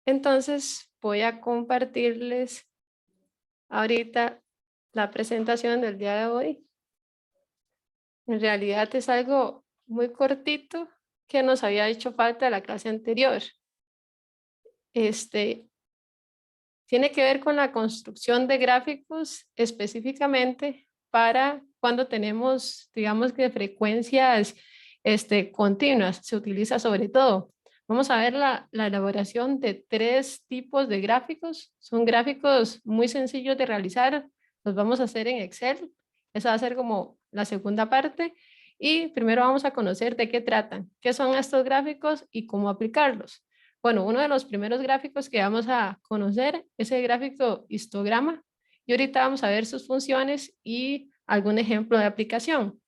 Entonces voy a compartirles ahorita la presentación del día de hoy. En realidad es algo muy cortito que nos había hecho falta de la clase anterior. Tiene que ver con la construcción de gráficos específicamente para cuando tenemos, digamos que frecuencias continuas, se utiliza sobre todo. Vamos a ver la elaboración de 3 tipos de gráficos. Son gráficos muy sencillos de realizar. Los vamos a hacer en Excel. Esa va a ser como la segunda parte. Y primero vamos a conocer de qué tratan, qué son estos gráficos y cómo aplicarlos. Bueno, uno de los primeros gráficos que vamos a conocer es el gráfico histograma. Y ahorita vamos a ver sus funciones y algún ejemplo de aplicación.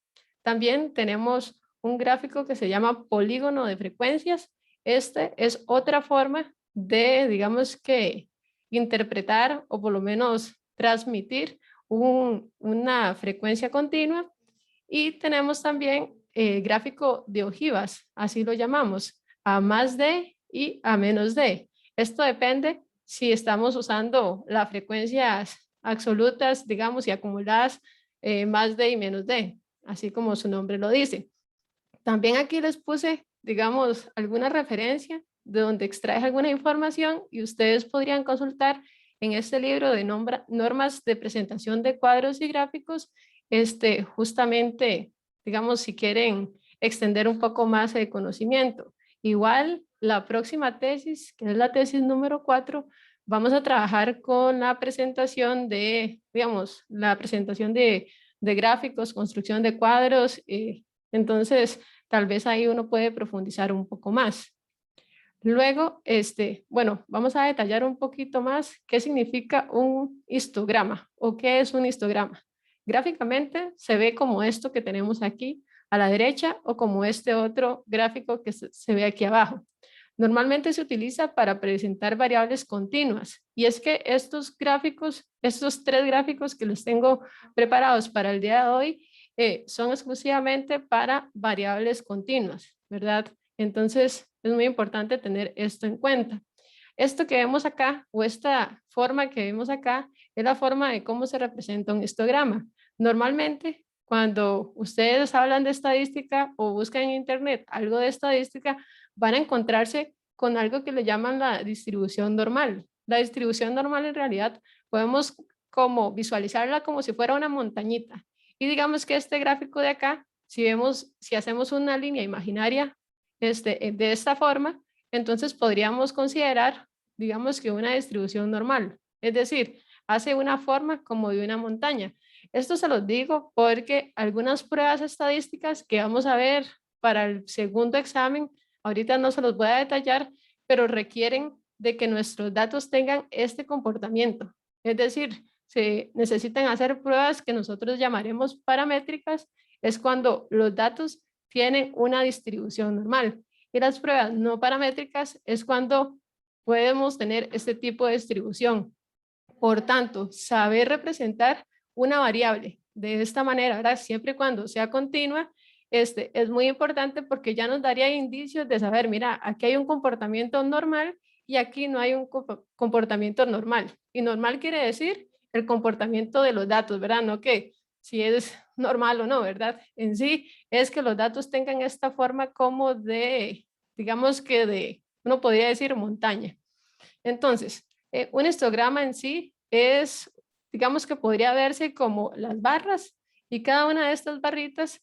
También tenemos un gráfico que se llama polígono de frecuencias. Este es otra forma de, digamos que, interpretar o por lo menos transmitir una frecuencia continua. Y tenemos también gráfico de ojivas, así lo llamamos, a más de y a menos de. Esto depende si estamos usando las frecuencias absolutas, digamos, y acumuladas más de y menos de, así como su nombre lo dice. También aquí les puse, digamos, alguna referencia de donde extraes alguna información y ustedes podrían consultar en este libro de normas de presentación de cuadros y gráficos, justamente, digamos, si quieren extender un poco más el conocimiento. Igual, la próxima tesis, que es la tesis número 4, vamos a trabajar con la presentación de, digamos, la presentación de gráficos, construcción de cuadros. Entonces, tal vez ahí uno puede profundizar un poco más. Luego, bueno, vamos a detallar un poquito más qué significa un histograma o qué es un histograma. Gráficamente se ve como esto que tenemos aquí a la derecha o como este otro gráfico que se ve aquí abajo. Normalmente se utiliza para presentar variables continuas y es que estos gráficos, estos 3 gráficos que les tengo preparados para el día de hoy son exclusivamente para variables continuas, ¿verdad? Entonces es muy importante tener esto en cuenta. Esto que vemos acá o esta forma que vemos acá es la forma de cómo se representa un histograma. Normalmente cuando ustedes hablan de estadística o buscan en internet algo de estadística, van a encontrarse con algo que le llaman la distribución normal. La distribución normal en realidad podemos como visualizarla como si fuera una montañita. Y digamos que este gráfico de acá, si hacemos una línea imaginaria de esta forma, entonces podríamos considerar, digamos que una distribución normal. Es decir, hace una forma como de una montaña. Esto se los digo porque algunas pruebas estadísticas que vamos a ver para el segundo examen, ahorita no se los voy a detallar, pero requieren de que nuestros datos tengan este comportamiento. Es decir, se necesitan hacer pruebas que nosotros llamaremos paramétricas, es cuando los datos tienen una distribución normal. Y las pruebas no paramétricas es cuando podemos tener este tipo de distribución. Por tanto, saber representar una variable de esta manera, ¿verdad? Siempre y cuando sea continua, es muy importante porque ya nos daría indicios de saber, mira, aquí hay un comportamiento normal y aquí no hay un comportamiento normal. Y normal quiere decir el comportamiento de los datos, ¿verdad? No que si es normal o no, ¿verdad? En sí es que los datos tengan esta forma como de, digamos que de, uno podría decir montaña. Entonces, un histograma en sí es, digamos que podría verse como las barras y cada una de estas barritas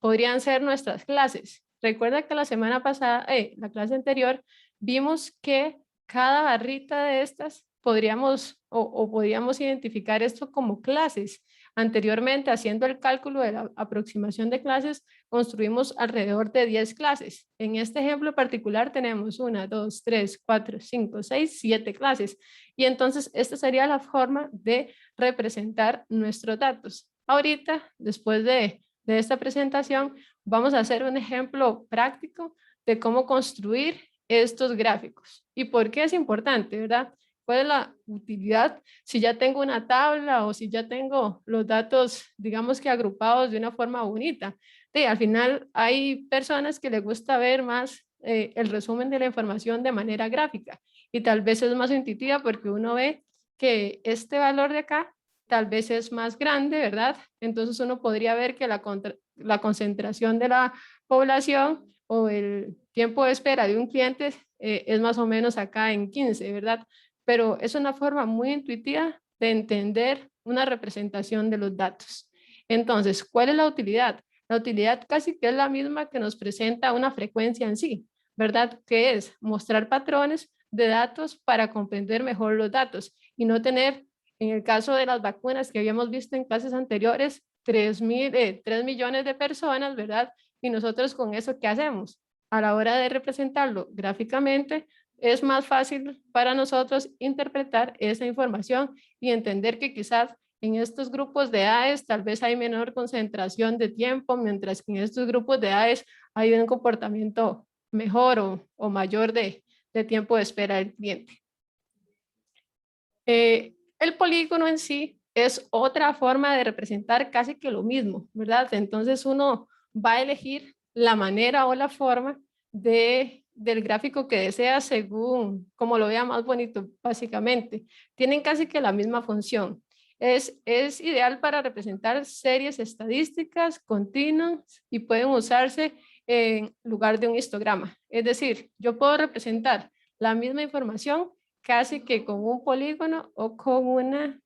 podrían ser nuestras clases. Recuerda que la semana pasada, la clase anterior, vimos que cada barrita de estas podríamos o podríamos identificar esto como clases. Anteriormente, haciendo el cálculo de la aproximación de clases, construimos alrededor de 10 clases. En este ejemplo particular tenemos 1, 2, 3, 4, 5, 6, 7 clases. Y entonces esta sería la forma de representar nuestros datos. Ahorita, después de esta presentación, vamos a hacer un ejemplo práctico de cómo construir estos gráficos. ¿Y por qué es importante, verdad? ¿Cuál es la utilidad si ya tengo una tabla o si ya tengo los datos, digamos que agrupados de una forma bonita? Sí, al final hay personas que les gusta ver más el resumen de la información de manera gráfica y tal vez es más intuitiva porque uno ve que este valor de acá tal vez es más grande, ¿verdad? Entonces uno podría ver que la concentración de la población o el tiempo de espera de un cliente es más o menos acá en 15, ¿verdad? Pero es una forma muy intuitiva de entender una representación de los datos. Entonces, ¿cuál es la utilidad? La utilidad casi que es la misma que nos presenta una frecuencia en sí, ¿verdad? Que es mostrar patrones de datos para comprender mejor los datos y no tener, en el caso de las vacunas que habíamos visto en clases anteriores, 3 millones de personas, ¿verdad? Y nosotros con eso, ¿qué hacemos? A la hora de representarlo gráficamente, es más fácil para nosotros interpretar esa información y entender que quizás en estos grupos de edades tal vez hay menor concentración de tiempo, mientras que en estos grupos de edades hay un comportamiento mejor o mayor de tiempo de espera del cliente. El polígono en sí es otra forma de representar casi que lo mismo, ¿verdad? Entonces uno va a elegir la manera o la forma del gráfico que desea según como lo vea más bonito, básicamente. Tienen casi que la misma función. Es ideal para representar series estadísticas continuas y pueden usarse en lugar de un histograma. Es decir, yo puedo representar la misma información casi que con un polígono o con un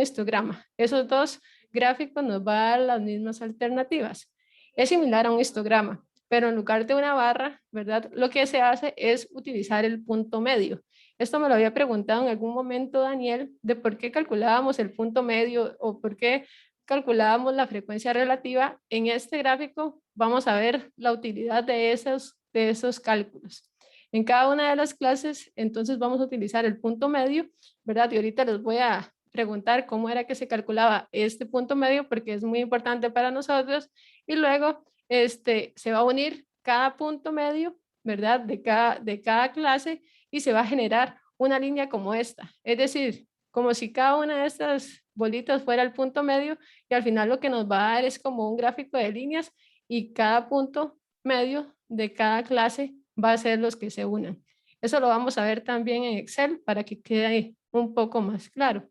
histograma. Esos dos gráficos nos van a dar las mismas alternativas. Es similar a un histograma, pero en lugar de una barra, ¿verdad? Lo que se hace es utilizar el punto medio. Esto me lo había preguntado en algún momento Daniel, de por qué calculábamos el punto medio o por qué calculábamos la frecuencia relativa. En este gráfico vamos a ver la utilidad de esos cálculos. En cada una de las clases, entonces vamos a utilizar el punto medio, ¿verdad? Y ahorita les voy a preguntar cómo era que se calculaba este punto medio porque es muy importante para nosotros. Y luego se va a unir cada punto medio, ¿verdad? De cada clase y se va a generar una línea como esta. Es decir, como si cada una de estas bolitas fuera el punto medio y al final lo que nos va a dar es como un gráfico de líneas y cada punto medio de cada clase va a ser los que se unan. Eso lo vamos a ver también en Excel para que quede un poco más claro.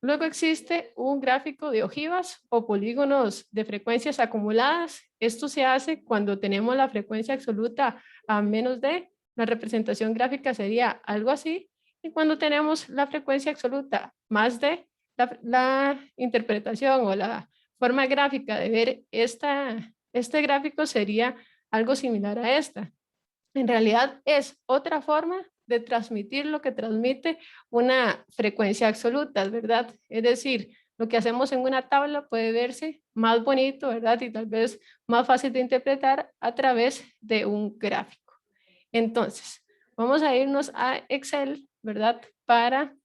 Luego existe un gráfico de ojivas o polígonos de frecuencias acumuladas. Esto se hace cuando tenemos la frecuencia absoluta a menos de, la representación gráfica sería algo así, y cuando tenemos la frecuencia absoluta más de, la interpretación o la forma gráfica de ver este gráfico sería algo similar a esta. En realidad es otra forma de transmitir lo que transmite una frecuencia absoluta, ¿verdad? Es decir, lo que hacemos en una tabla puede verse más bonito, ¿verdad? Y tal vez más fácil de interpretar a través de un gráfico. Entonces, vamos a irnos a Excel, ¿verdad? Para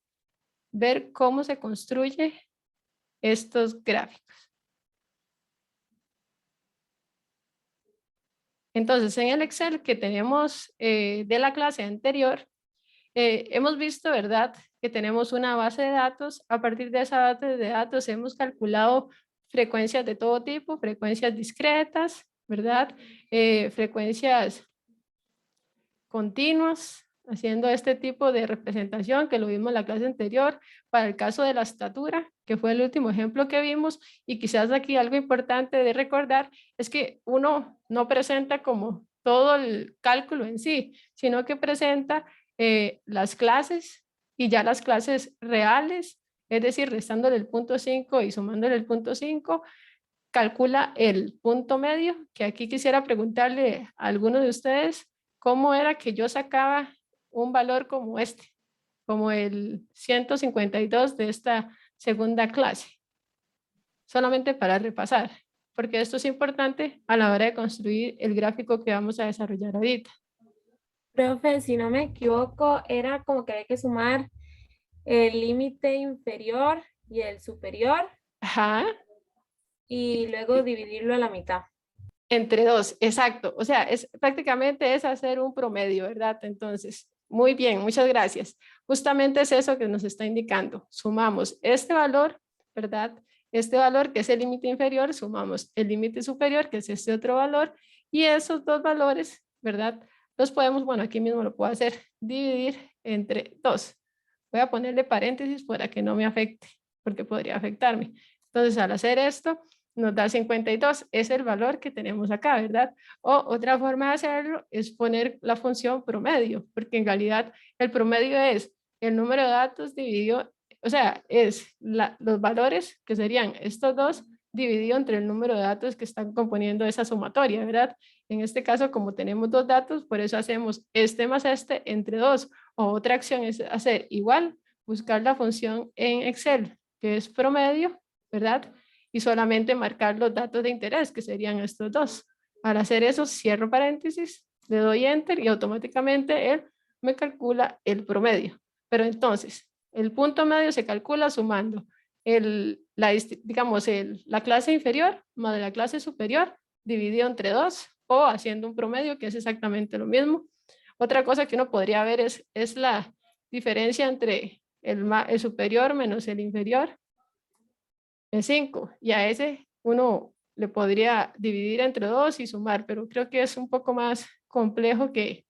ver cómo se construye estos gráficos. Entonces, en el Excel que tenemos de la clase anterior, hemos visto, ¿verdad?, que tenemos una base de datos. A partir de esa base de datos hemos calculado frecuencias de todo tipo, frecuencias discretas, ¿verdad? Frecuencias continuas, haciendo este tipo de representación que lo vimos en la clase anterior. Para el caso de la estatura, que fue el último ejemplo que vimos, y quizás aquí algo importante de recordar es que uno no presenta como todo el cálculo en sí, sino que presenta las clases y ya las clases reales, es decir, restándole el punto 5 y sumándole el punto 5, calcula el punto medio, que aquí quisiera preguntarle a alguno de ustedes cómo era que yo sacaba un valor como este, como el 152 de esta segunda clase, solamente para repasar, porque esto es importante a la hora de construir el gráfico que vamos a desarrollar ahorita. Profe, si no me equivoco, era como que hay que sumar el límite inferior y el superior Ajá. y luego dividirlo a la mitad. Entre dos, exacto. O sea, prácticamente es hacer un promedio, ¿verdad? Entonces, muy bien, muchas gracias. Justamente es eso que nos está indicando. Sumamos este valor, ¿verdad? Este valor que es el límite inferior, sumamos el límite superior, que es este otro valor, y esos dos valores, ¿verdad? los podemos, bueno, aquí mismo lo puedo hacer, dividir entre 2. Voy a ponerle paréntesis para que no me afecte, porque podría afectarme. Entonces, al hacer esto, nos da 52, es el valor que tenemos acá, ¿verdad? O otra forma de hacerlo es poner la función promedio, porque en realidad el promedio es el número de datos dividido, o sea, es los valores que serían estos dos dividido entre el número de datos que están componiendo esa sumatoria, ¿verdad? En este caso, como tenemos 2 datos, por eso hacemos este más este entre 2. O otra acción es hacer igual, buscar la función en Excel, que es promedio, ¿verdad? Y solamente marcar los datos de interés, que serían estos dos. Al hacer eso, cierro paréntesis, le doy Enter y automáticamente él me calcula el promedio. Pero entonces, el punto medio se calcula sumando la clase inferior más de la clase superior dividido entre 2 o haciendo un promedio que es exactamente lo mismo. Otra cosa que uno podría ver es la diferencia entre el superior menos el inferior en 5 y a ese uno le podría dividir entre 2 y sumar, pero creo que es un poco más complejo que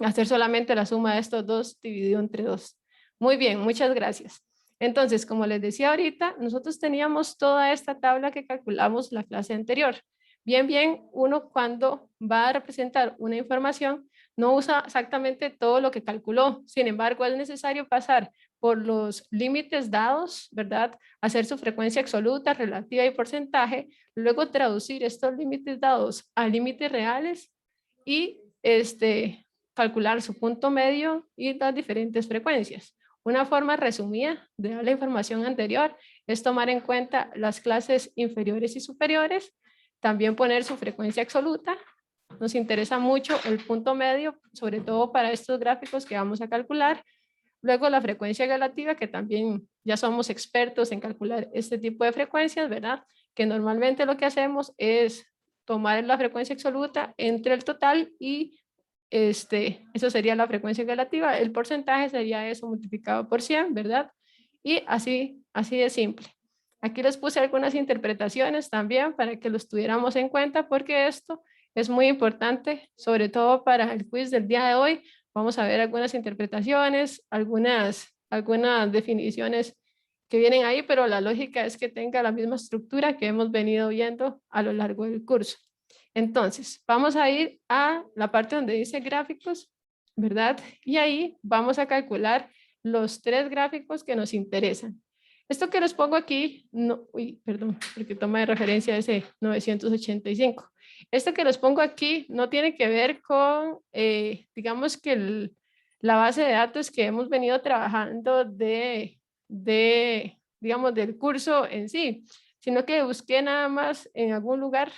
hacer solamente la suma de estos dos dividido entre 2. Muy bien, muchas gracias. Entonces, como les decía ahorita, nosotros teníamos toda esta tabla que calculamos la clase anterior. Bien, uno cuando va a representar una información no usa exactamente todo lo que calculó. Sin embargo, es necesario pasar por los límites dados, ¿verdad? Hacer su frecuencia absoluta, relativa y porcentaje, luego traducir estos límites dados a límites reales y calcular su punto medio y las diferentes frecuencias. Una forma resumida de dar la información anterior es tomar en cuenta las clases inferiores y superiores, también poner su frecuencia absoluta. Nos interesa mucho el punto medio, sobre todo para estos gráficos que vamos a calcular. Luego la frecuencia relativa, que también ya somos expertos en calcular este tipo de frecuencias, ¿verdad? Que normalmente lo que hacemos es tomar la frecuencia absoluta entre el total y eso sería la frecuencia relativa. El porcentaje sería eso multiplicado por 100, ¿verdad? Y así de simple. Aquí les puse algunas interpretaciones también para que los tuviéramos en cuenta porque esto es muy importante, sobre todo para el quiz del día de hoy. Vamos a ver algunas interpretaciones, algunas definiciones que vienen ahí, pero la lógica es que tenga la misma estructura que hemos venido viendo a lo largo del curso. Entonces, vamos a ir a la parte donde dice gráficos, ¿verdad? Y ahí vamos a calcular los 3 gráficos que nos interesan. Esto que les pongo aquí, perdón, porque toma de referencia ese 985. Esto que les pongo aquí no tiene que ver con, digamos que la base de datos que hemos venido trabajando digamos, del curso en sí, sino que busqué nada más en algún lugar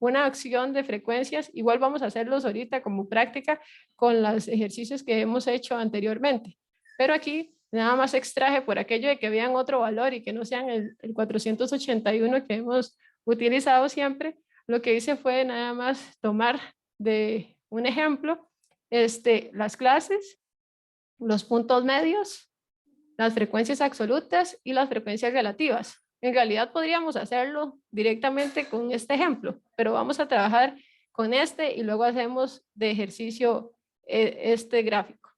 una acción de frecuencias. Igual vamos a hacerlos ahorita como práctica con los ejercicios que hemos hecho anteriormente. Pero aquí nada más extraje por aquello de que vean otro valor y que no sean el 481 que hemos utilizado siempre. Lo que hice fue nada más tomar de un ejemplo las clases, los puntos medios, las frecuencias absolutas y las frecuencias relativas. En realidad podríamos hacerlo directamente con este ejemplo, pero vamos a trabajar con este y luego hacemos de ejercicio este gráfico.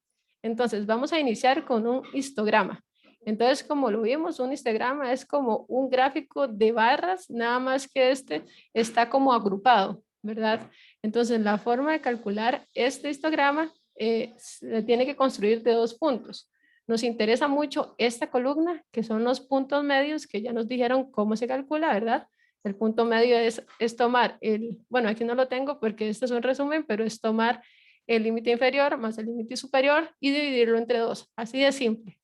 Entonces vamos a iniciar con un histograma. Entonces, como lo vimos, un histograma es como un gráfico de barras, nada más que este está como agrupado, ¿verdad? Entonces, la forma de calcular este histograma se tiene que construir de 2 puntos. Nos interesa mucho esta columna, que son los puntos medios, que ya nos dijeron cómo se calcula, ¿verdad? El punto medio es tomar bueno, aquí no lo tengo porque este es un resumen, pero es tomar el límite inferior más el límite superior y dividirlo entre 2, así de simple.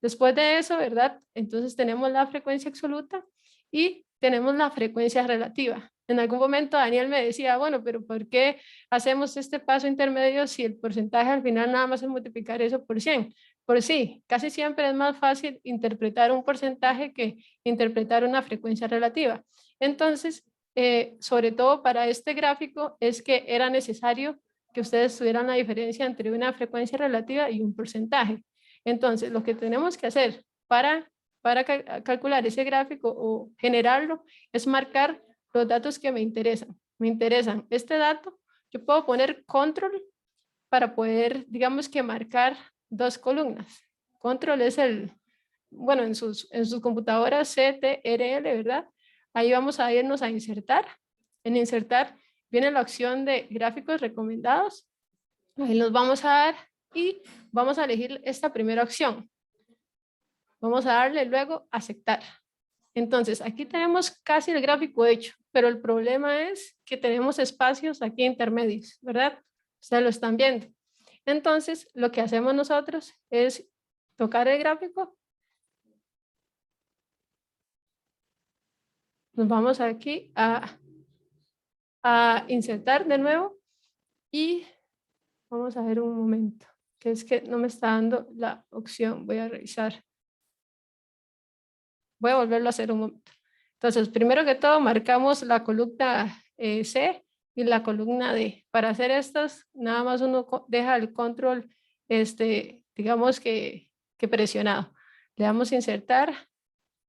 Después de eso, ¿verdad? Entonces tenemos la frecuencia absoluta y tenemos la frecuencia relativa. En algún momento Daniel me decía, bueno, pero ¿por qué hacemos este paso intermedio si el porcentaje al final nada más es multiplicar eso por 100? Por sí, casi siempre es más fácil interpretar un porcentaje que interpretar una frecuencia relativa. Entonces, sobre todo para este gráfico, es que era necesario que ustedes tuvieran la diferencia entre una frecuencia relativa y un porcentaje. Entonces, lo que tenemos que hacer para calcular ese gráfico o generarlo es marcar los datos que me interesan. Me interesan este dato, yo puedo poner control para poder, digamos que marcar dos columnas. Control es el, bueno, en sus computadoras CTRL, ¿verdad? Ahí vamos a irnos a insertar. En insertar viene la opción de gráficos recomendados. Ahí nos vamos a dar y vamos a elegir esta primera opción. Vamos a darle luego aceptar. Entonces, aquí tenemos casi el gráfico hecho, pero el problema es que tenemos espacios aquí intermedios, ¿verdad? Ustedes lo están viendo. Entonces, lo que hacemos nosotros es tocar el gráfico. Nos vamos aquí a insertar de nuevo y vamos a ver un momento, que es que no me está dando la opción. Voy a revisar. Voy a volverlo a hacer un momento. Entonces, primero que todo, marcamos la columna C y la columna D. Para hacer estas, nada más uno deja el control, digamos que presionado. Le damos insertar,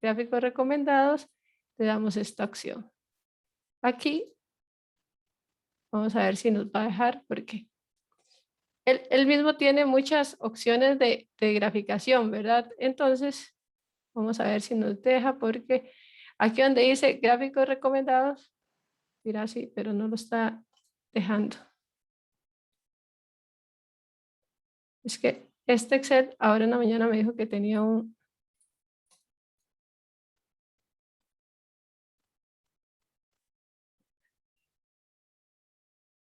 gráficos recomendados, le damos esta opción. Aquí, vamos a ver si nos va a dejar, porque él mismo tiene muchas opciones de graficación, ¿verdad? Entonces, vamos a ver si nos deja, porque aquí donde dice gráficos recomendados, mira así, pero no lo está dejando. Es que este Excel ahora en la mañana me dijo que tenía un...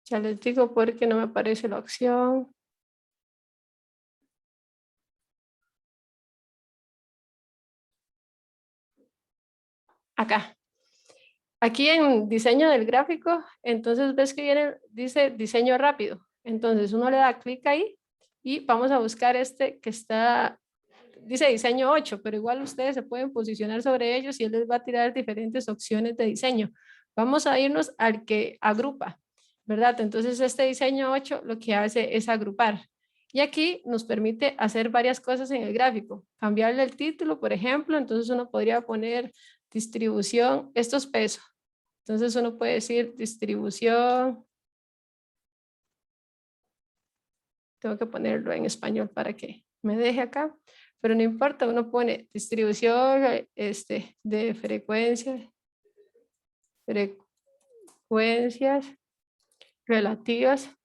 Ya les digo porque no me aparece la opción. Acá. Aquí en diseño del gráfico, entonces ves que viene, dice diseño rápido. Entonces uno le da clic ahí y vamos a buscar este que está, dice diseño 8, pero igual ustedes se pueden posicionar sobre ellos y él les va a tirar diferentes opciones de diseño. Vamos a irnos al que agrupa, ¿verdad? Entonces este diseño 8 lo que hace es agrupar. Y aquí nos permite hacer varias cosas en el gráfico. Cambiarle el título, por ejemplo, entonces uno podría poner distribución, esto es peso. Entonces uno puede decir distribución. Tengo que ponerlo en español para que me deje acá, pero no importa, uno pone distribución de frecuencias relativas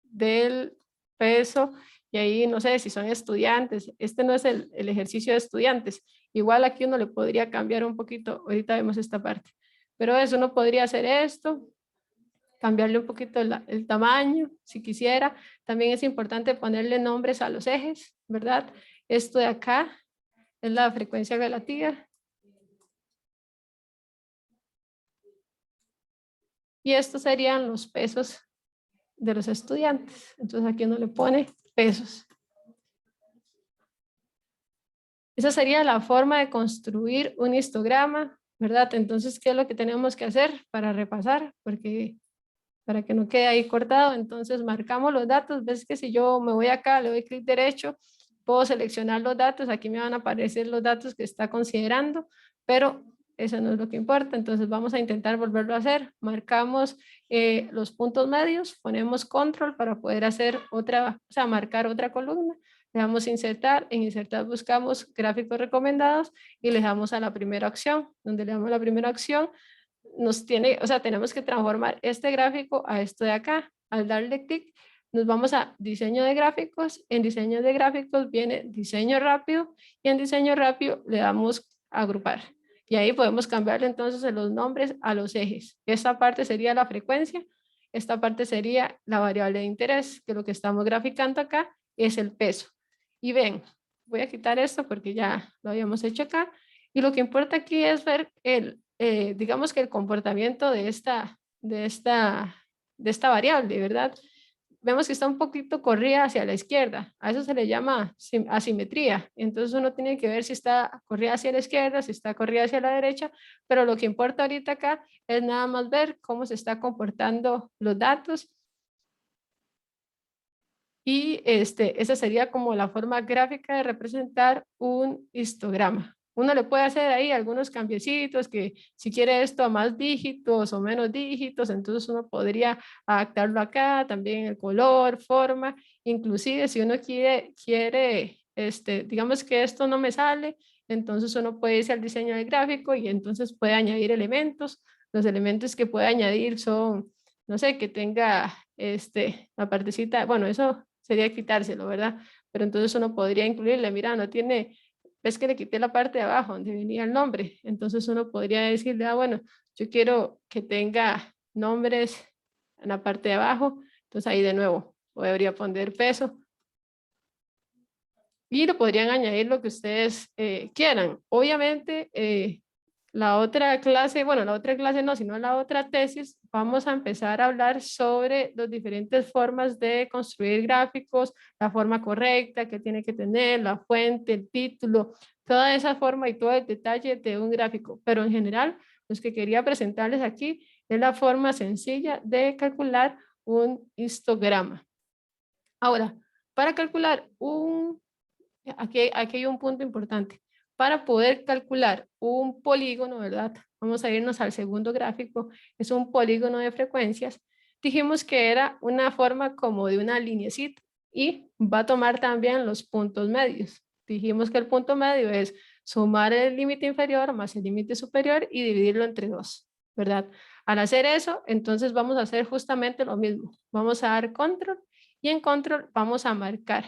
del peso, y ahí no sé si son estudiantes. Este no es el ejercicio de estudiantes. Igual aquí uno le podría cambiar un poquito, ahorita vemos esta parte, pero eso uno podría hacer esto, cambiarle un poquito el tamaño, si quisiera. También es importante ponerle nombres a los ejes, ¿verdad? Esto de acá es la frecuencia relativa. Y estos serían los pesos de los estudiantes. Entonces aquí uno le pone pesos. Esa sería la forma de construir un histograma, ¿verdad? Entonces, ¿qué es lo que tenemos que hacer para repasar? Porque para que no quede ahí cortado, entonces marcamos los datos. Ves que si yo me voy acá, le doy clic derecho, puedo seleccionar los datos, aquí me van a aparecer los datos que está considerando, pero eso no es lo que importa, entonces vamos a intentar volverlo a hacer. Marcamos los puntos medios, ponemos control para poder hacer otra, o sea, marcar otra columna. Le damos insertar, en insertar buscamos gráficos recomendados y le damos a la primera opción. Donde le damos la primera opción, nos tiene, o sea, tenemos que transformar este gráfico a esto de acá. Al darle clic, nos vamos a diseño de gráficos. En diseño de gráficos viene diseño rápido y en diseño rápido le damos agrupar. Y ahí podemos cambiarle entonces los nombres a los ejes. Esta parte sería la frecuencia, esta parte sería la variable de interés, que lo que estamos graficando acá es el peso. Y ven, voy a quitar esto porque ya lo habíamos hecho acá. Y lo que importa aquí es ver digamos que el comportamiento de esta variable, ¿verdad? Vemos que está un poquito corrida hacia la izquierda. A eso se le llama asimetría. Entonces uno tiene que ver si está corrida hacia la izquierda, si está corrida hacia la derecha, pero lo que importa ahorita acá es nada más ver cómo se está comportando los datos. Y esa sería como la forma gráfica de representar un histograma. Uno le puede hacer ahí algunos cambiecitos, que si quiere esto a más dígitos o menos dígitos, entonces uno podría adaptarlo acá, también el color, forma, inclusive si uno quiere digamos que esto no me sale, entonces uno puede irse al diseño del gráfico y entonces puede añadir elementos. Los elementos que puede añadir son, no sé, que tenga la partecita, bueno, eso sería quitárselo, ¿verdad? Pero entonces uno podría incluirle, mira, no tiene, ves que le quité la parte de abajo donde venía el nombre, entonces uno podría decirle, ah, bueno, yo quiero que tenga nombres en la parte de abajo, entonces ahí de nuevo podría poner peso y lo podrían añadir lo que ustedes quieran. Obviamente, la otra clase, bueno, la otra clase no, sino la otra tesis, vamos a empezar a hablar sobre las diferentes formas de construir gráficos, la forma correcta que tiene que tener, la fuente, el título, toda esa forma y todo el detalle de un gráfico. Pero en general, los que quería presentarles aquí es la forma sencilla de calcular un histograma. Ahora, para calcular aquí hay un punto importante. Para poder calcular un polígono, ¿verdad? Vamos a irnos al segundo gráfico, es un polígono de frecuencias. Dijimos que era una forma como de una linecita y va a tomar también los puntos medios. Dijimos que el punto medio es sumar el límite inferior más el límite superior y dividirlo entre 2, ¿verdad? Al hacer eso, entonces vamos a hacer justamente lo mismo. Vamos a dar control y en control vamos a marcar.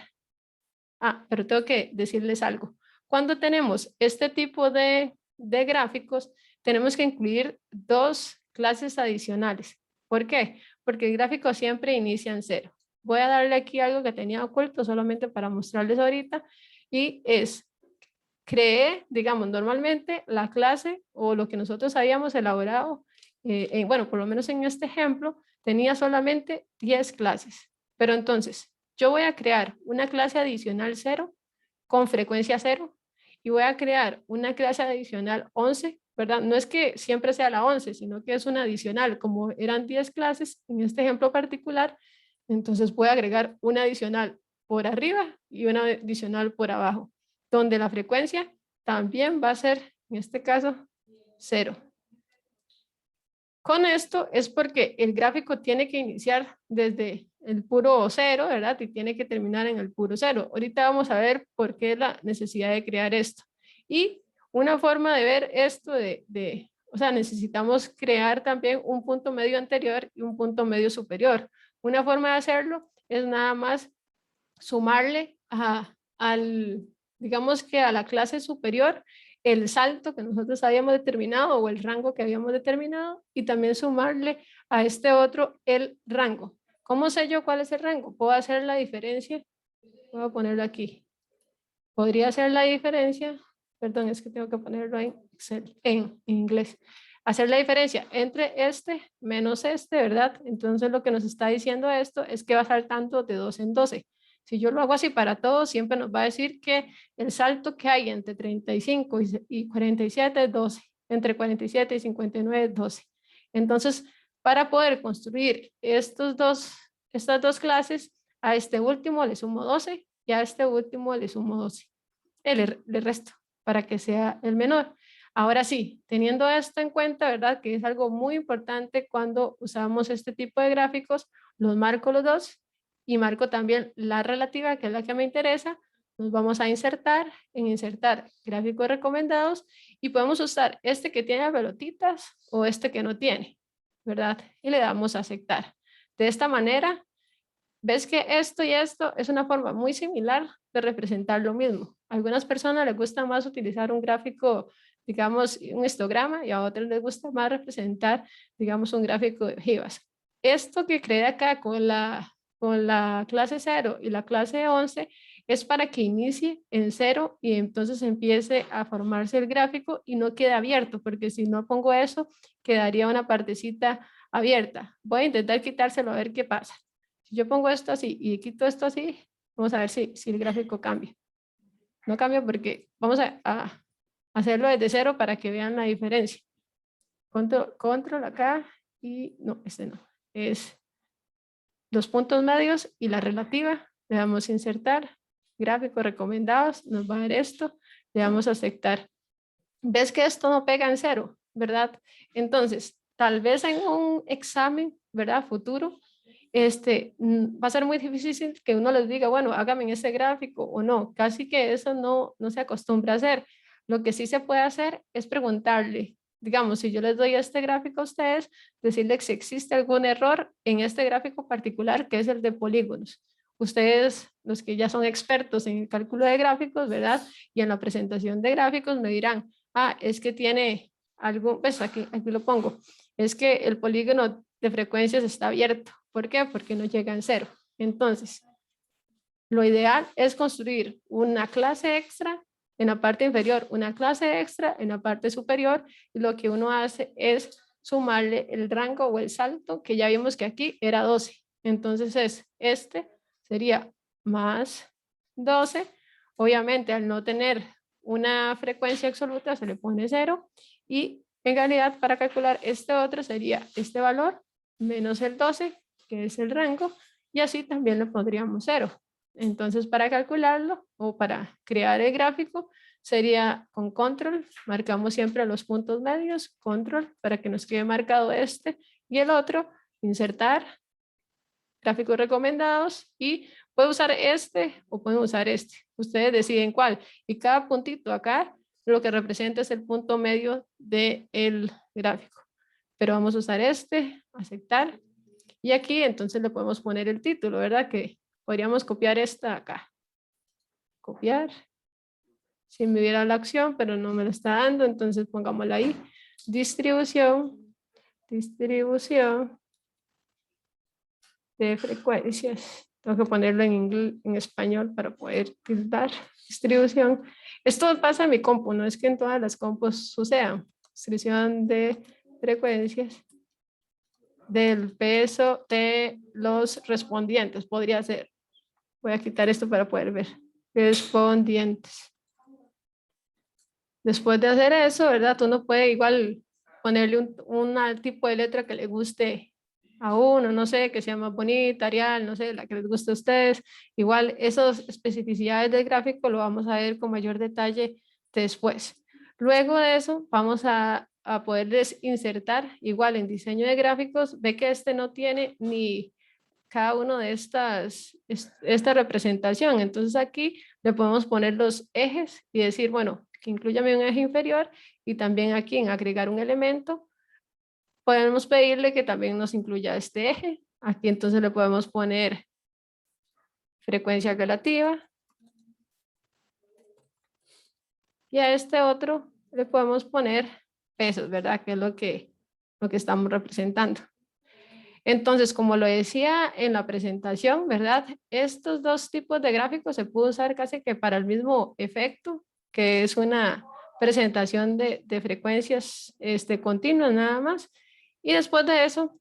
Ah, pero tengo que decirles algo. Cuando tenemos este tipo de gráficos, tenemos que incluir dos clases adicionales. ¿Por qué? Porque el gráfico siempre inicia en 0. Voy a darle aquí algo que tenía oculto solamente para mostrarles ahorita y es, creé, digamos, normalmente la clase o lo que nosotros habíamos elaborado, bueno, por lo menos en este ejemplo, tenía solamente 10 clases. Pero entonces, yo voy a crear una clase adicional 0 con frecuencia 0 y voy a crear una clase adicional 11, ¿verdad? No es que siempre sea la 11, sino que es una adicional. Como eran 10 clases en este ejemplo particular, entonces voy a agregar una adicional por arriba y una adicional por abajo, donde la frecuencia también va a ser, en este caso, 0. Con esto es porque el gráfico tiene que iniciar desde el puro 0, ¿verdad? Y tiene que terminar en el puro 0. Ahorita vamos a ver por qué la necesidad de crear esto. Y una forma de ver esto o sea, necesitamos crear también un punto medio anterior y un punto medio superior. Una forma de hacerlo es nada más sumarle digamos que a la clase superior el salto que nosotros habíamos determinado o el rango que habíamos determinado y también sumarle a este otro el rango. ¿Cómo sé yo cuál es el rango? Puedo hacer la diferencia, voy a ponerlo aquí. Podría hacer la diferencia, perdón, es que tengo que ponerlo en Excel, en inglés. Hacer la diferencia entre este menos este, ¿verdad? Entonces lo que nos está diciendo esto es que va saltando de 12 en 12. Si yo lo hago así para todos, siempre nos va a decir que el salto que hay entre 35 y 47 es 12, entre 47 y 59 es 12. Entonces, para poder construir estas dos clases, a este último le sumo 12 y a este último le sumo 12. Le resto para que sea el menor. Ahora sí, teniendo esto en cuenta, ¿verdad? Que es algo muy importante cuando usamos este tipo de gráficos, los marco los dos y marco también la relativa, que es la que me interesa. Nos vamos a insertar, en insertar gráficos recomendados y podemos usar este que tiene pelotitas o este que no tiene, ¿verdad? Y le damos a aceptar. De esta manera, ves que esto y esto es una forma muy similar de representar lo mismo. A algunas personas les gusta más utilizar un gráfico, digamos, un histograma, y a otras les gusta más representar, digamos, un gráfico de ojivas. Esto que creé acá con la clase 0 y la clase 11 es para que inicie en 0 y entonces empiece a formarse el gráfico y no quede abierto, porque si no pongo eso, quedaría una partecita abierta. Voy a intentar quitárselo a ver qué pasa. Si yo pongo esto así y quito esto así, vamos a ver si el gráfico cambia. No cambia porque vamos a hacerlo desde 0 para que vean la diferencia. Control acá y no, este no. Es los puntos medios y la relativa. Le damos a insertar. Gráficos recomendados. Nos va a dar esto. Le damos a aceptar. ves que esto no pega en cero, ¿verdad? Entonces, tal vez en un examen, ¿verdad? Futuro, va a ser muy difícil que uno les diga, bueno, hágame ese gráfico o no. Casi que eso no se acostumbra a hacer. Lo que sí se puede hacer es preguntarle, digamos, si yo les doy este gráfico a ustedes, decirles si existe algún error en este gráfico particular, que es el de polígonos. Ustedes, los que ya son expertos en el cálculo de gráficos, ¿verdad? Y en la presentación de gráficos me dirán, ah, es que tiene algo, pues aquí lo pongo, es que el polígono de frecuencias está abierto. ¿Por qué? Porque no llega en cero. Entonces, lo ideal es construir una clase extra en la parte inferior, una clase extra en la parte superior, y lo que uno hace es sumarle el rango o el salto, que ya vimos que aquí era 12. Entonces sería más 12. Obviamente, al no tener una frecuencia absoluta, se le pone 0, y en realidad para calcular este otro sería este valor menos el 12, que es el rango, y así también le pondríamos 0. Entonces, para calcularlo o para crear el gráfico, sería con control, marcamos siempre los puntos medios, control, para que nos quede marcado este, y el otro, insertar, gráficos recomendados, y puedo usar este o pueden usar este. Ustedes deciden cuál. Y cada puntito acá lo que representa es el punto medio del gráfico. Pero vamos a usar este, aceptar. Y aquí entonces le podemos poner el título, ¿verdad? Que podríamos copiar esta acá. Copiar. Si me diera la acción, pero no me lo está dando, entonces pongámosla ahí. Distribución de frecuencias. Tengo que ponerlo en español para poder tildar. Distribución. Esto pasa en mi compu, no es que en todas las compus sucedan. Distribución de frecuencias del peso de los respondientes. Podría ser. Voy a quitar esto para poder ver. Respondientes. Después de hacer eso, ¿verdad? Uno puede igual ponerle un tipo de letra que le guste a uno, no sé, que sea más bonita, Arial, no sé, la que les guste a ustedes. Igual esas especificidades del gráfico lo vamos a ver con mayor detalle después. Luego de eso vamos a poderles insertar igual en diseño de gráficos. Ve que este no tiene ni cada uno de esta representación. Entonces aquí le podemos poner los ejes y decir, bueno, que incluyame un eje inferior, y también aquí en agregar un elemento podemos pedirle que también nos incluya este eje. Aquí entonces le podemos poner frecuencia relativa, y a este otro le podemos poner pesos, ¿verdad? Que es lo que estamos representando. Entonces, como lo decía en la presentación, ¿verdad? Estos dos tipos de gráficos se puede usar casi que para el mismo efecto, que es una presentación de frecuencias continuas nada más. Y después de eso,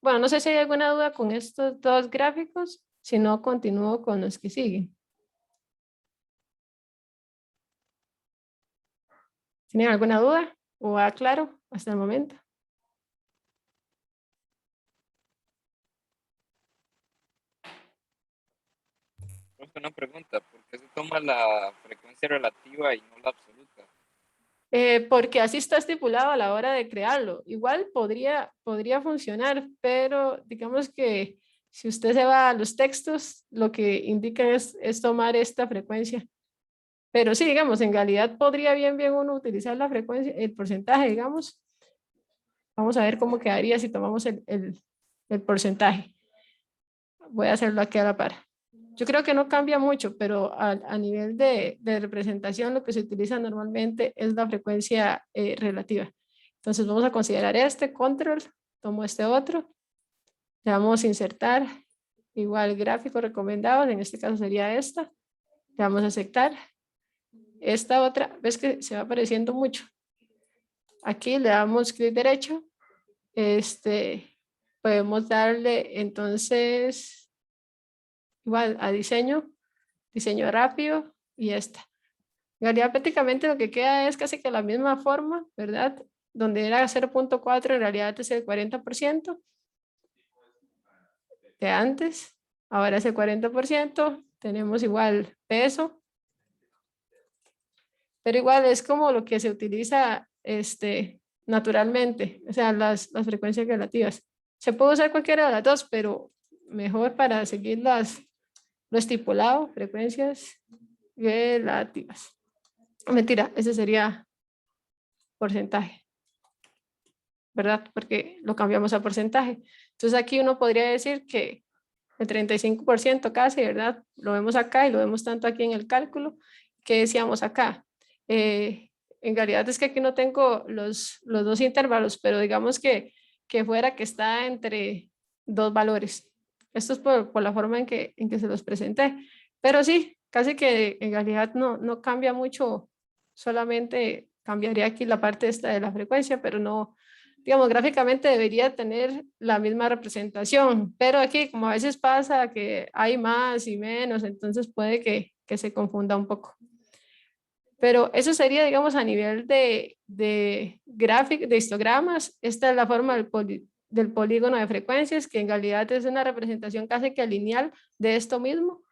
bueno, no sé si hay alguna duda con estos dos gráficos, si no, continúo con los que siguen. ¿Tienen alguna duda o aclaro hasta el momento? Una pregunta, ¿por qué se toma la frecuencia relativa y no la absoluta? Porque así está estipulado a la hora de crearlo. Igual podría funcionar, pero digamos que si usted se va a los textos, lo que indican es tomar esta frecuencia. Pero sí, digamos, en realidad podría bien uno utilizar la frecuencia, el porcentaje, digamos. Vamos a ver cómo quedaría si tomamos el porcentaje. Voy a hacerlo aquí a la par. Yo creo que no cambia mucho, pero a nivel de representación lo que se utiliza normalmente es la frecuencia relativa. Entonces vamos a considerar este control, tomo este otro, le vamos a insertar igual gráfico recomendado, en este caso sería esta, le vamos a aceptar. Esta otra, ves que se va apareciendo mucho. Aquí le damos clic derecho, podemos darle entonces igual a diseño rápido, y esta. En realidad prácticamente lo que queda es casi que la misma forma, ¿verdad? Donde era 0.4, en realidad es el 40% de antes, ahora es el 40%, tenemos igual peso, pero igual es como lo que se utiliza naturalmente, o sea, las frecuencias relativas. Se puede usar cualquiera de las dos, pero mejor para seguir lo estipulado, frecuencias relativas. Mentira, ese sería porcentaje, ¿verdad? Porque lo cambiamos a porcentaje. Entonces aquí uno podría decir que el 35% casi, ¿verdad? Lo vemos acá y lo vemos tanto aquí en el cálculo. ¿Qué decíamos acá? En realidad es que aquí no tengo los dos intervalos, pero digamos que fuera que está entre dos valores. Esto es por la forma en que se los presenté. Pero sí, casi que en realidad no cambia mucho, solamente cambiaría aquí la parte esta de la frecuencia, pero no, digamos, gráficamente debería tener la misma representación, pero aquí como a veces pasa que hay más y menos, entonces puede que se confunda un poco. Pero eso sería, digamos, a nivel de histogramas. Esta es la forma del polígono de frecuencias, que en realidad es una representación casi que lineal de esto mismo,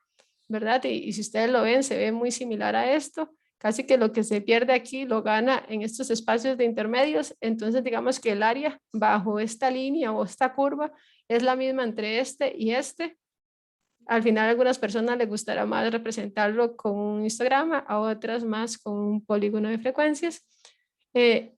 ¿verdad? Y si ustedes lo ven, se ve muy similar a esto. Casi que lo que se pierde aquí lo gana en estos espacios de intermedios. Entonces, digamos que el área bajo esta línea o esta curva es la misma entre este y este. Al final, a algunas personas les gustará más representarlo con un histograma, a otras más con un polígono de frecuencias.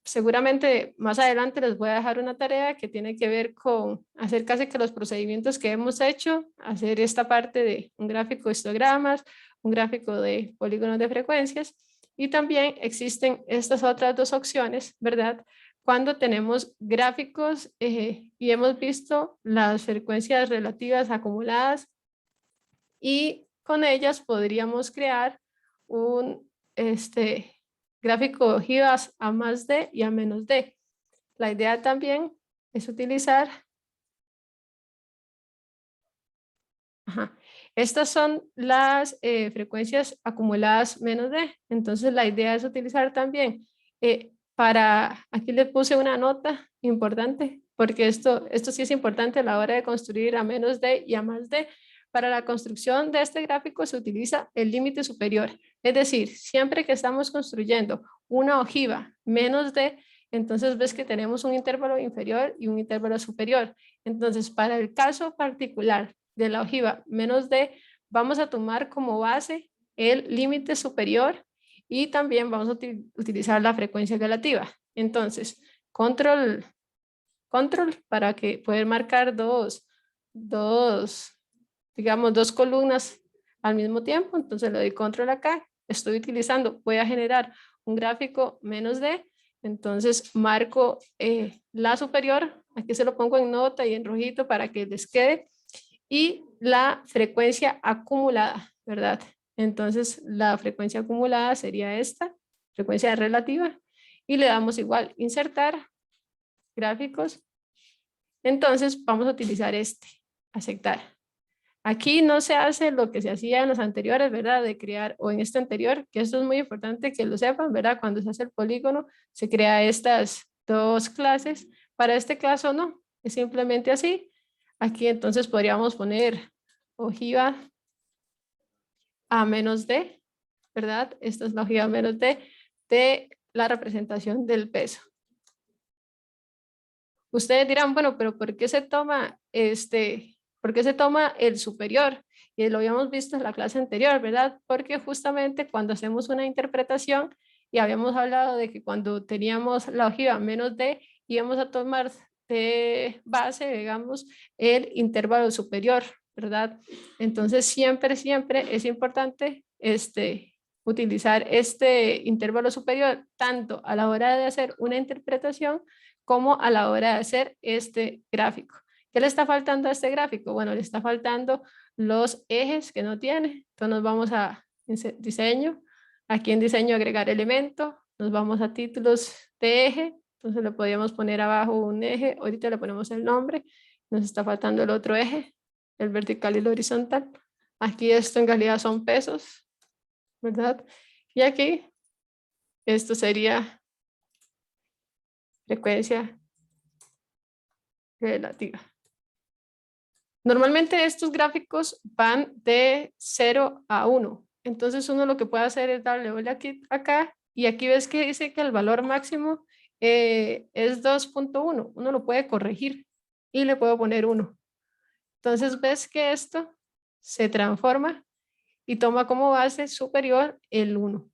Seguramente más adelante les voy a dejar una tarea que tiene que ver con hacer casi que los procedimientos que hemos hecho, hacer esta parte de un gráfico de histogramas, un gráfico de polígonos de frecuencias, y también existen estas otras dos opciones, ¿verdad? Cuando tenemos gráficos y hemos visto las frecuencias relativas acumuladas, y con ellas podríamos crear un gráfico de ojivas a más D y a menos D. La idea también es utilizar, estas son las frecuencias acumuladas menos D, entonces la idea es utilizar también aquí le puse una nota importante, porque esto sí es importante a la hora de construir a menos D y a más D. Para la construcción de este gráfico se utiliza el límite superior, es decir, siempre que estamos construyendo una ojiva menos D, entonces ves que tenemos un intervalo inferior y un intervalo superior. Entonces, para el caso particular de la ojiva menos D, vamos a tomar como base el límite superior y también vamos a utilizar la frecuencia relativa. Entonces, control para que poder marcar digamos, dos columnas al mismo tiempo. Entonces le doy control acá. Estoy utilizando, voy a generar un gráfico menos D. Entonces marco la superior. Aquí se lo pongo en nota y en rojito para que les quede. Y la frecuencia acumulada, ¿verdad? Entonces la frecuencia acumulada sería esta, frecuencia relativa. Y le damos igual, insertar gráficos. Entonces vamos a utilizar aceptar. Aquí no se hace lo que se hacía en los anteriores, ¿verdad? De crear, o en este anterior, que esto es muy importante que lo sepan, ¿verdad? Cuando se hace el polígono, se crea estas dos clases. Para este caso no, es simplemente así. Aquí entonces podríamos poner ojiva a menos D, ¿verdad? Esta es la ojiva menos D de la representación del peso. Ustedes dirán, bueno, pero ¿por qué se toma ¿por qué se toma el superior? Y lo habíamos visto en la clase anterior, ¿verdad? Porque justamente cuando hacemos una interpretación, y habíamos hablado de que cuando teníamos la ojiva menos D, íbamos a tomar de base, digamos, el intervalo superior, ¿verdad? Entonces siempre es importante utilizar este intervalo superior tanto a la hora de hacer una interpretación como a la hora de hacer este gráfico. ¿Qué le está faltando a este gráfico? Bueno, le está faltando los ejes que no tiene. Entonces nos vamos a diseño. Aquí en diseño agregar elemento. Nos vamos a títulos de eje. Entonces le podríamos poner abajo un eje. Ahorita le ponemos el nombre. Nos está faltando el otro eje, el vertical y el horizontal. Aquí esto en realidad son pesos, ¿verdad? Y aquí esto sería frecuencia relativa. Normalmente estos gráficos van de 0 a 1. Entonces uno lo que puede hacer es darle doble aquí, acá Y aquí ves que dice que el valor máximo es 2.1. Uno lo puede corregir y le puedo poner 1. Entonces ves que esto se transforma y toma como base superior el 1.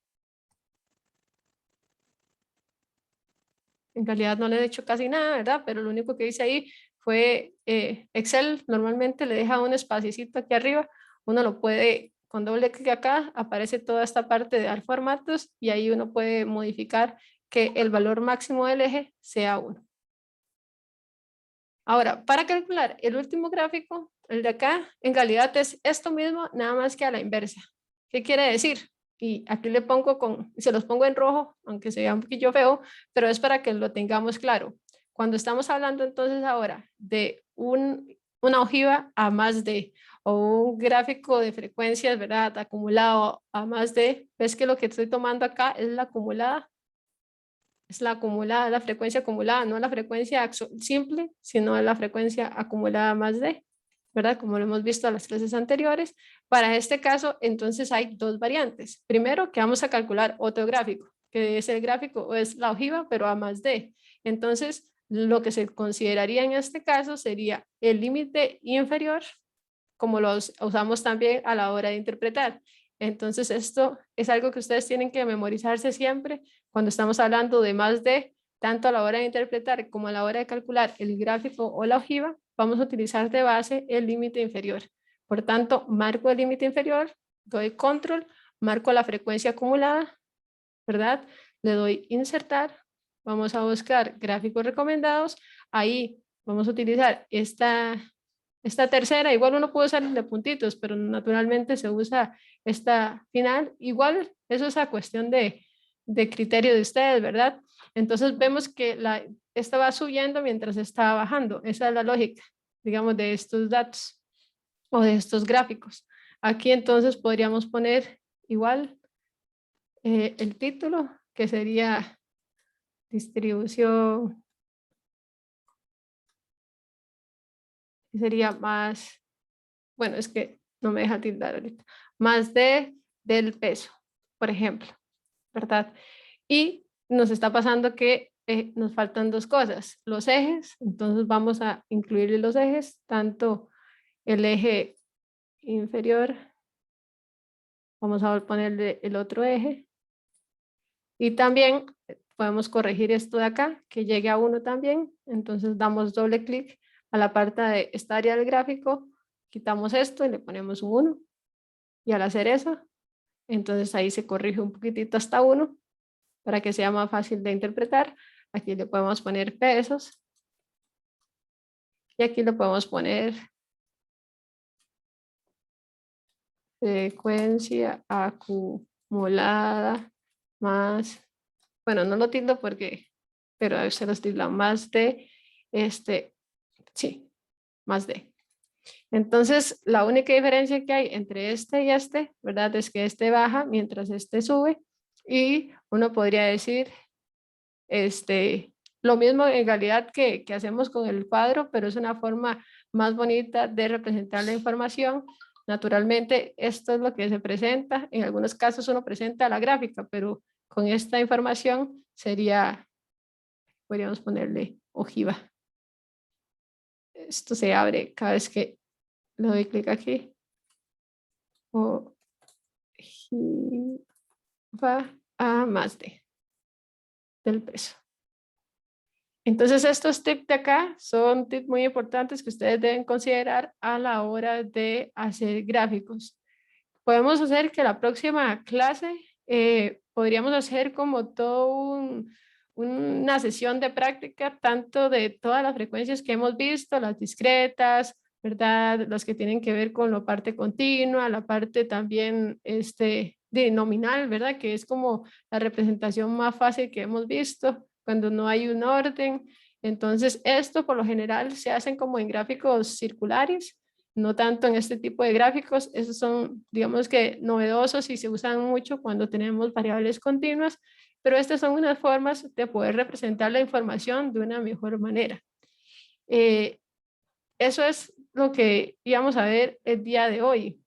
En realidad no le he hecho casi nada, ¿verdad? Pero lo único que hice ahí fue Excel. Normalmente le deja un espacito aquí arriba. Uno lo puede, con doble clic acá, aparece toda esta parte de dar formatos y ahí uno puede modificar que el valor máximo del eje sea 1. Ahora, para calcular el último gráfico, el de acá, en realidad es esto mismo, nada más que a la inversa. ¿Qué quiere decir? Y aquí le pongo se los pongo en rojo, aunque se vea un poquillo feo, pero es para que lo tengamos claro. Cuando estamos hablando entonces ahora de una ojiva a más de, o un gráfico de frecuencias, ¿verdad? Acumulado a más de, ves que lo que estoy tomando acá es la acumulada. Es la acumulada, la frecuencia acumulada, no la frecuencia simple, sino la frecuencia acumulada más de, ¿verdad? Como lo hemos visto en las clases anteriores. Para este caso, entonces hay dos variantes. Primero, que vamos a calcular otro gráfico, que es el gráfico o es la ojiva, pero a más de. Entonces, lo que se consideraría en este caso sería el límite inferior, como los usamos también a la hora de interpretar. Entonces, esto es algo que ustedes tienen que memorizarse siempre cuando estamos hablando de más de, tanto a la hora de interpretar como a la hora de calcular el gráfico o la ojiva, vamos a utilizar de base el límite inferior. Por tanto, marco el límite inferior, doy control, marco la frecuencia acumulada, ¿verdad? Le doy insertar, vamos a buscar gráficos recomendados, ahí vamos a utilizar esta tercera. Igual uno puede usar de puntitos, pero naturalmente se usa esta final. Igual eso es a cuestión de criterio de ustedes, ¿verdad? Entonces vemos que esta va subiendo mientras está bajando. Esa es la lógica, digamos, de estos datos o de estos gráficos. Aquí entonces podríamos poner igual el título, que sería distribución, sería más, bueno, es que no me deja tildar ahorita, más del peso, por ejemplo, ¿verdad? Y nos está pasando que nos faltan dos cosas, los ejes. Entonces vamos a incluir los ejes, tanto el eje inferior, vamos a ponerle el otro eje, y también podemos corregir esto de acá, que llegue a 1 también. Entonces damos doble clic a la parte de esta área del gráfico, quitamos esto y le ponemos un 1. Y al hacer eso, entonces ahí se corrige un poquitito hasta 1 para que sea más fácil de interpretar. Aquí le podemos poner pesos y aquí le podemos poner frecuencia acumulada más, bueno, no lo tildo porque, pero a veces los tilda más de, sí, más de. Entonces, la única diferencia que hay entre este y este, ¿verdad? Es que este baja mientras este sube, y uno podría decir, lo mismo en realidad que hacemos con el cuadro, pero es una forma más bonita de representar la información. Naturalmente, esto es lo que se presenta. En algunos casos uno presenta la gráfica, pero con esta información sería, podríamos ponerle ojiva. Esto se abre cada vez que le doy clic aquí. Ojiva a más del peso. Entonces estos tips de acá son tips muy importantes que ustedes deben considerar a la hora de hacer gráficos. Podemos hacer que la próxima clase podríamos hacer como una sesión de práctica, tanto de todas las frecuencias que hemos visto, las discretas, ¿verdad? Las que tienen que ver con la parte continua, la parte también de nominal, ¿verdad? Que es como la representación más fácil que hemos visto cuando no hay un orden. Entonces, esto por lo general se hacen como en gráficos circulares, no tanto en este tipo de gráficos. Esos son, digamos que, novedosos y se usan mucho cuando tenemos variables continuas, pero estas son unas formas de poder representar la información de una mejor manera. Eso es lo que íbamos a ver el día de hoy.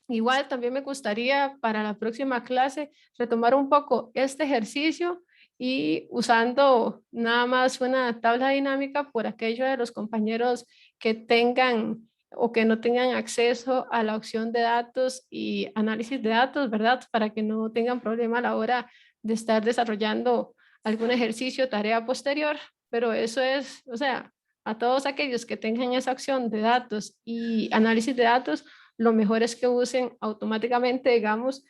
Igual también me gustaría para la próxima clase retomar un poco este ejercicio y usando nada más una tabla dinámica por aquello de los compañeros que tengan o que no tengan acceso a la opción de datos y análisis de datos, ¿verdad? Para que no tengan problema a la hora de estar desarrollando algún ejercicio, tarea posterior, pero eso es, o sea, a todos aquellos que tengan esa opción de datos y análisis de datos, lo mejor es que usen automáticamente, digamos,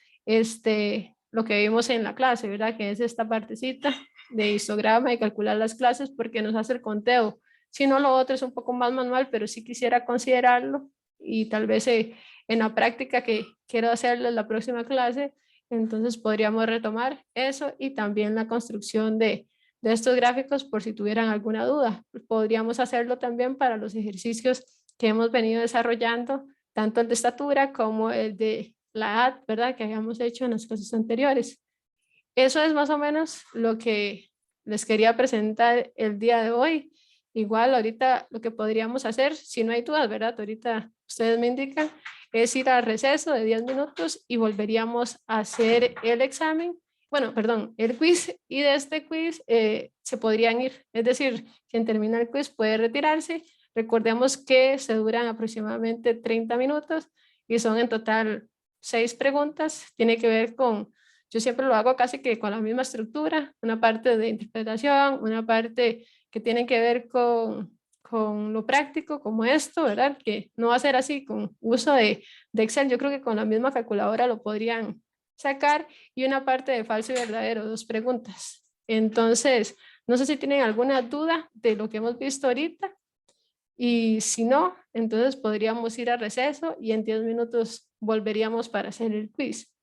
lo que vimos en la clase, ¿verdad? Que es esta partecita de histograma y calcular las clases porque nos hace el conteo. Si no, lo otro es un poco más manual, pero sí quisiera considerarlo y tal vez en la práctica que quiero hacerlo en la próxima clase, entonces podríamos retomar eso y también la construcción de estos gráficos por si tuvieran alguna duda. Podríamos hacerlo también para los ejercicios que hemos venido desarrollando tanto el de estatura como el de la edad, ¿verdad? Que habíamos hecho en las clases anteriores. Eso es más o menos lo que les quería presentar el día de hoy. Igual ahorita lo que podríamos hacer, si no hay dudas, ¿verdad? Ahorita ustedes me indican, es ir al receso de 10 minutos y volveríamos a hacer el examen, bueno, perdón, el quiz, y de este quiz se podrían ir, es decir, quien termina el quiz puede retirarse. Recordemos que se duran aproximadamente 30 minutos y son en total 6 preguntas. Tiene que ver con, yo siempre lo hago casi que con la misma estructura, una parte de interpretación, una parte que tiene que ver con lo práctico, como esto, ¿verdad? Que no va a ser así con uso de Excel. Yo creo que con la misma calculadora lo podrían sacar, y una parte de falso y verdadero, 2 preguntas. Entonces, no sé si tienen alguna duda de lo que hemos visto ahorita. Y si no, entonces podríamos ir a receso y en 10 minutos volveríamos para hacer el quiz.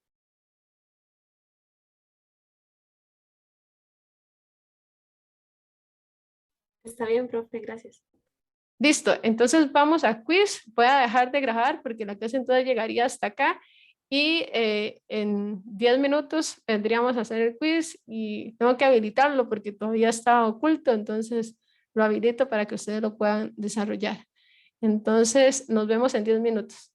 Está bien, profe, gracias. Listo, entonces vamos a quiz. Voy a dejar de grabar porque la clase entonces llegaría hasta acá y en 10 minutos vendríamos a hacer el quiz y tengo que habilitarlo porque todavía está oculto, entonces lo habilito para que ustedes lo puedan desarrollar. Entonces nos vemos en 10 minutos.